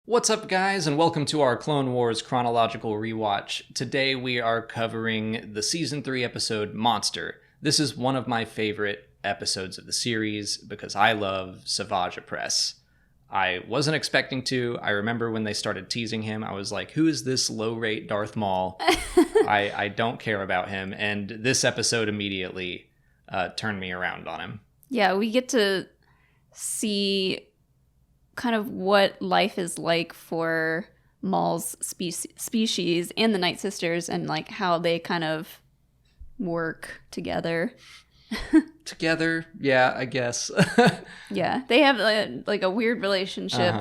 What's up, guys, and welcome to our Clone Wars Chronological Rewatch. Today we are covering the Season 3 episode, Monster. This is one of my favorite episodes of the series because I love Savage Oppress. I wasn't expecting to. I remember when they started teasing him, I was like, who is this low-rate Darth Maul? I don't care about him, and this episode immediately turned me around on him. Yeah, we get to see kind of what life is like for Maul's species and the Nightsisters, and like how they kind of work together. Together, yeah, I guess. Yeah, they have like a weird relationship.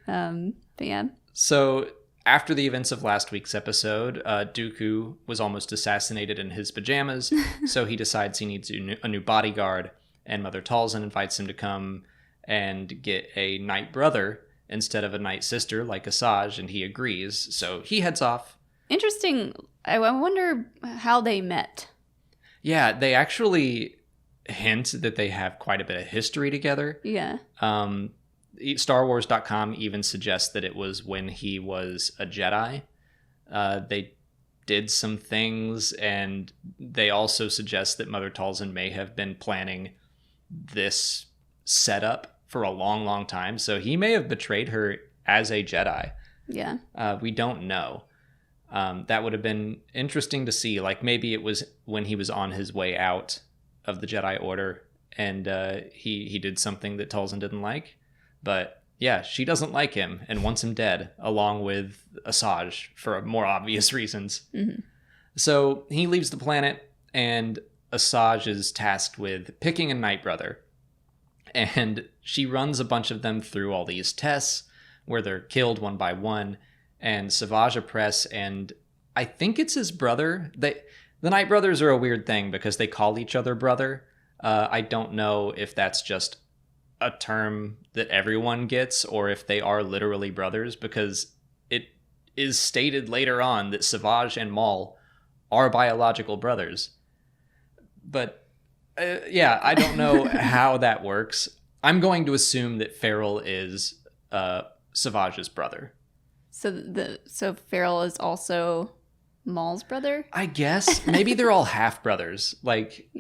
But yeah. So after the events of last week's episode, Dooku was almost assassinated in his pajamas, so he decides he needs a new bodyguard, and Mother Talzin invites him to come and get a Night Brother instead of a Nightsister like Asajj, and he agrees, so he heads off. Interesting. I wonder how they met. Yeah, they actually hint that they have quite a bit of history together. Yeah. StarWars.com even suggests that it was when he was a Jedi. They did some things, and they also suggest that Mother Talzin may have been planning this setup for a long, long time. So he may have betrayed her as a Jedi. Yeah. We don't know. That would have been interesting to see. Like, maybe it was when he was on his way out of the Jedi Order, and he did something that Talzin didn't like. But yeah, she doesn't like him and wants him dead, along with Asajj for more obvious reasons. Mm-hmm. So he leaves the planet, and Asajj is tasked with picking a Night Brother. And she runs a bunch of them through all these tests where they're killed one by one. And Savage Oppress, and I think it's his brother. The Night Brothers are a weird thing because they call each other brother. I don't know if that's just a term that everyone gets or if they are literally brothers, because it is stated later on that Savage and Maul are biological brothers. But yeah, I don't know how that works. I'm going to assume that Farrell is Savage's brother. So Farrell is also Maul's brother? I guess. Maybe they're all half brothers. Like,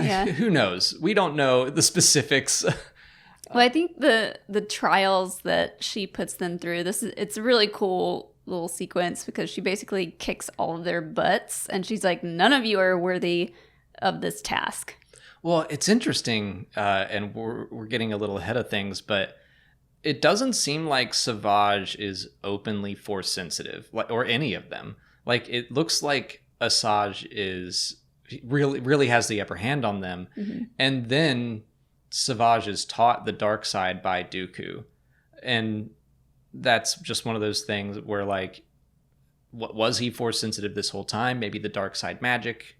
yeah. Who knows? We don't know the specifics. Well, I think the trials that she puts them through, it's a really cool little sequence because she basically kicks all of their butts, and she's like, none of you are worthy of this task. Well, it's interesting, and we're getting a little ahead of things, but it doesn't seem like Savage is openly force sensitive, or any of them. Like, it looks like Asajj really has the upper hand on them, mm-hmm. and then Savage is taught the dark side by Dooku, and that's just one of those things where, like, what was he force sensitive this whole time? Maybe the dark side magic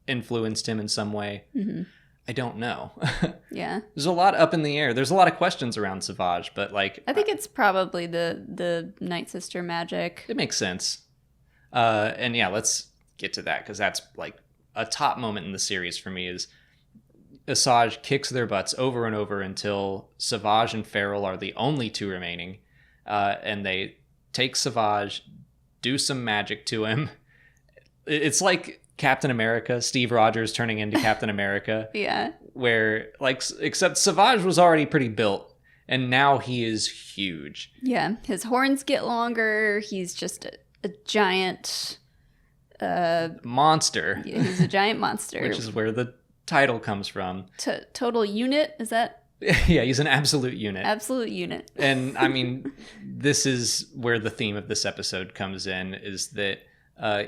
influenced him in some way. Mm-hmm. I don't know. Yeah. There's a lot up in the air. There's a lot of questions around Savage, but like... I think it's probably the Nightsister magic. It makes sense. And yeah, let's get to that, because that's like a top moment in the series for me is Asajj kicks their butts over and over until Savage and Farrell are the only two remaining. And they take Savage, do some magic to him. It's like Captain America, Steve Rogers turning into Captain America. Yeah. Where, like, except Savage was already pretty built, and now he is huge. Yeah. His horns get longer. He's just a giant... monster. Yeah, he's a giant monster. Which is where the title comes from. Total unit? Is that... Yeah, he's an absolute unit. Absolute unit. And, I mean, this is where the theme of this episode comes in, is that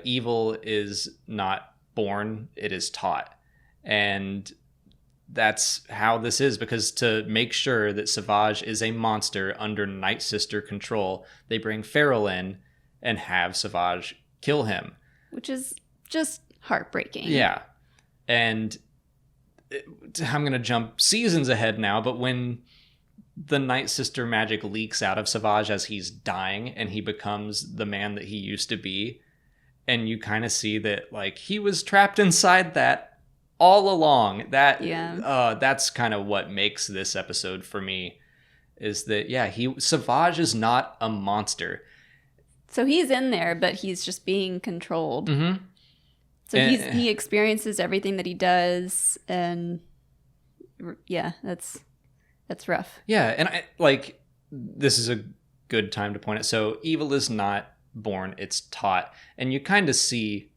evil is not born, it is taught. And that's how this is, because to make sure that Savage is a monster under Nightsister control, they bring Farrell in and have Savage kill him. Which is just heartbreaking. Yeah. And I'm going to jump seasons ahead now, but when the Nightsister magic leaks out of Savage as he's dying and he becomes the man that he used to be, and you kind of see that, like, he was trapped inside that all along. That's kind of what makes this episode for me is that, yeah, Savage is not a monster. So he's in there, but he's just being controlled. Mm-hmm. So he experiences everything that he does, and yeah, that's rough. Yeah, and this is a good time to point out. So evil is not born, it's taught. And you kind of see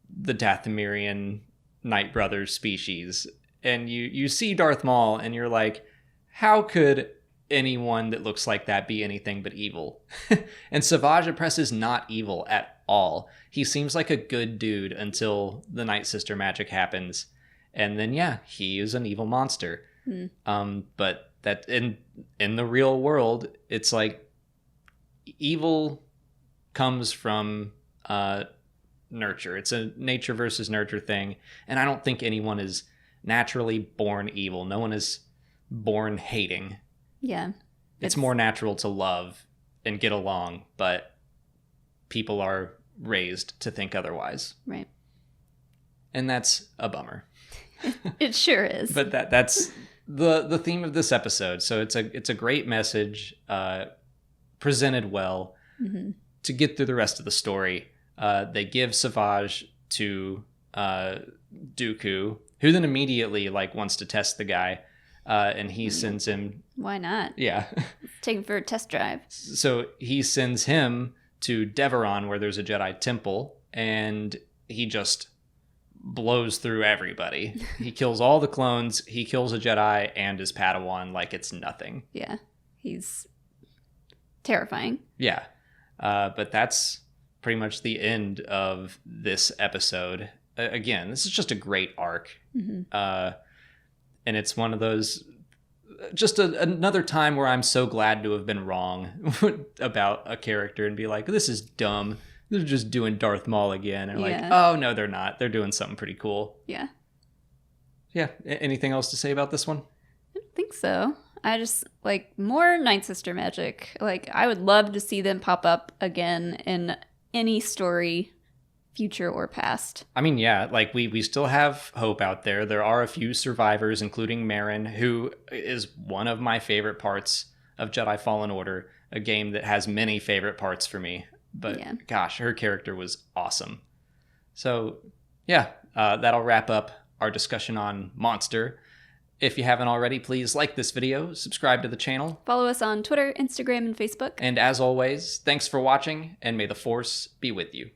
the Dathomirian Night Brothers species, and you see Darth Maul, and you're like, how could anyone that looks like that be anything but evil? And Savage Oppress is not evil at all. He seems like a good dude until the Nightsister magic happens, and then yeah, he is an evil monster. But that in the real world, it's like evil comes from nurture. It's a nature versus nurture thing, and I don't think anyone is naturally born evil. No one is born hating. Yeah. It's more natural to love and get along, but people are raised to think otherwise. Right. And that's a bummer. It sure is. But that's the theme of this episode. So it's a great message, presented well. Mm-hmm. To get through the rest of the story, they give Savage to Dooku, who then immediately wants to test the guy, and he sends him. Why not? Yeah. Take him for a test drive. So he sends him to Deveron, where there's a Jedi temple, and he just blows through everybody. He kills all the clones. He kills a Jedi and his Padawan like it's nothing. Yeah. He's terrifying. Yeah. But that's pretty much the end of this episode. Again, this is just a great arc. Mm-hmm. And it's one of those, just another time where I'm so glad to have been wrong about a character and be like, this is dumb. They're just doing Darth Maul again. And like, oh, no, they're not. They're doing something pretty cool. Yeah. Yeah. Anything else to say about this one? I don't think so. I just more Nightsister magic. I would love to see them pop up again in any story, future or past. I mean, yeah, we still have hope out there. There are a few survivors, including Marin, who is one of my favorite parts of Jedi Fallen Order, a game that has many favorite parts for me. But gosh, her character was awesome. So yeah, that'll wrap up our discussion on Monster. If you haven't already, please like this video, subscribe to the channel. Follow us on Twitter, Instagram, and Facebook. And as always, thanks for watching, and may the Force be with you.